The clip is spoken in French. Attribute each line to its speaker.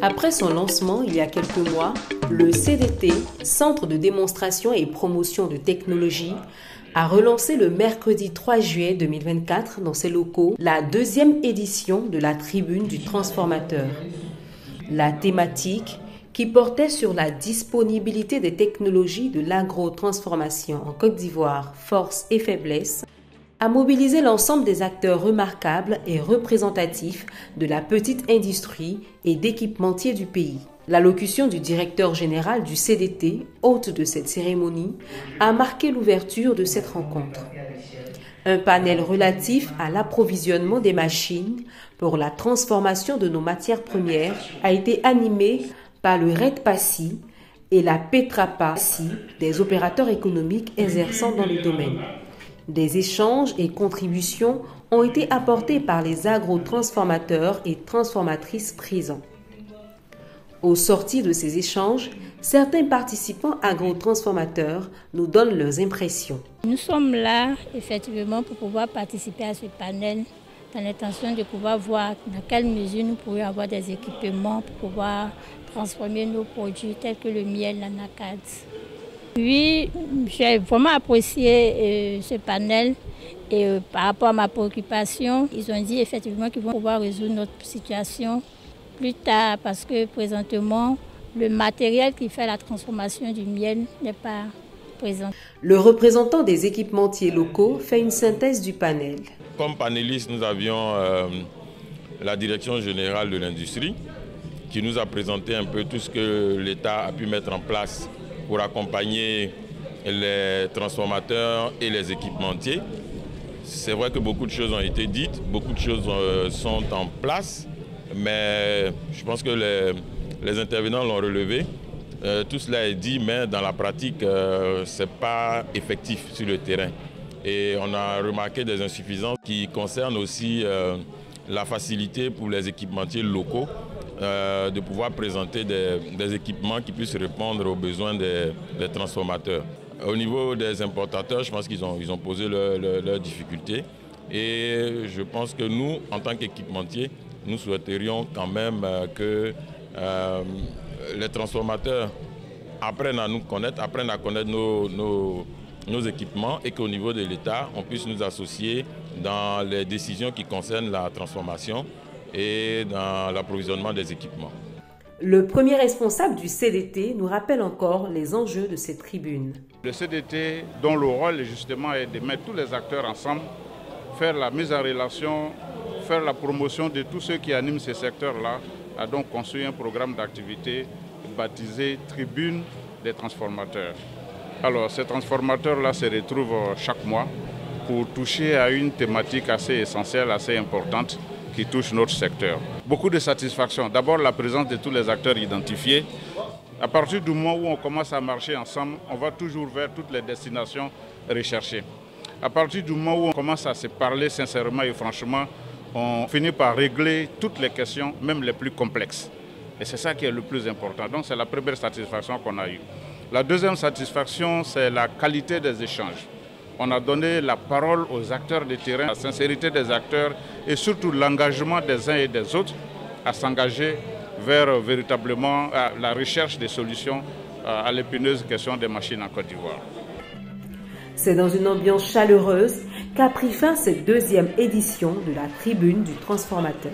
Speaker 1: Après son lancement il y a quelques mois, le CDT, Centre de démonstration et promotion de technologie, a relancé le mercredi 3 juillet 2024 dans ses locaux la deuxième édition de la Tribune du Transformateur. La thématique, qui portait sur la disponibilité des technologies de l'agrotransformation en Côte d'Ivoire, force et faiblesse, a mobilisé l'ensemble des acteurs remarquables et représentatifs de la petite industrie et d'équipementiers du pays. L'allocution du directeur général du CDT, hôte de cette cérémonie, a marqué l'ouverture de cette rencontre. Un panel relatif à l'approvisionnement des machines pour la transformation de nos matières premières a été animé par le REDPACI et la PETRAPACI, des opérateurs économiques exerçant dans le domaine. Des échanges et contributions ont été apportés par les agrotransformateurs et transformatrices présents. Au sortir de ces échanges, certains participants agrotransformateurs nous donnent leurs impressions.
Speaker 2: Nous sommes là effectivement pour pouvoir participer à ce panel dans l'intention de pouvoir voir dans quelle mesure nous pourrions avoir des équipements pour pouvoir transformer nos produits tels que le miel, l'anacade. Oui, j'ai vraiment apprécié ce panel et par rapport à ma préoccupation, ils ont dit effectivement qu'ils vont pouvoir résoudre notre situation plus tard parce que présentement, le matériel qui fait la transformation du miel n'est pas présent.
Speaker 1: Le représentant des équipementiers locaux fait une synthèse du panel.
Speaker 3: Comme panélistes, nous avions la direction générale de l'industrie qui nous a présenté un peu tout ce que l'État a pu mettre en place pour accompagner les transformateurs et les équipementiers. C'est vrai que beaucoup de choses ont été dites, beaucoup de choses sont en place, mais je pense que les intervenants l'ont relevé. Tout cela est dit, mais dans la pratique, ce n'est pas effectif sur le terrain. Et on a remarqué des insuffisances qui concernent aussi la facilité pour les équipementiers locaux de pouvoir présenter des équipements qui puissent répondre aux besoins des transformateurs. Au niveau des importateurs, je pense qu'ils ont posé leurs difficultés. Et je pense que nous, en tant qu'équipementiers, nous souhaiterions quand même que les transformateurs apprennent à nous connaître, apprennent à connaître nos équipements et qu'au niveau de l'État, on puisse nous associer dans les décisions qui concernent la transformation et dans l'approvisionnement des équipements.
Speaker 1: Le premier responsable du CDT nous rappelle encore les enjeux de cette tribune.
Speaker 4: Le CDT, dont le rôle justement est de mettre tous les acteurs ensemble, faire la mise en relation, faire la promotion de tous ceux qui animent ces secteurs-là, a donc construit un programme d'activité baptisé Tribune des transformateurs. Alors, ces transformateurs-là se retrouvent chaque mois pour toucher à une thématique assez essentielle, assez importante, qui touche notre secteur. Beaucoup de satisfaction. D'abord, la présence de tous les acteurs identifiés. À partir du moment où on commence à marcher ensemble, on va toujours vers toutes les destinations recherchées. À partir du moment où on commence à se parler sincèrement et franchement, on finit par régler toutes les questions, même les plus complexes. Et c'est ça qui est le plus important. Donc, c'est la première satisfaction qu'on a eue. La deuxième satisfaction, c'est la qualité des échanges. On a donné la parole aux acteurs de terrain, la sincérité des acteurs et surtout l'engagement des uns et des autres à s'engager vers véritablement la recherche des solutions à l'épineuse question des machines en Côte d'Ivoire.
Speaker 1: C'est dans une ambiance chaleureuse qu'a pris fin cette deuxième édition de la Tribune du Transformateur.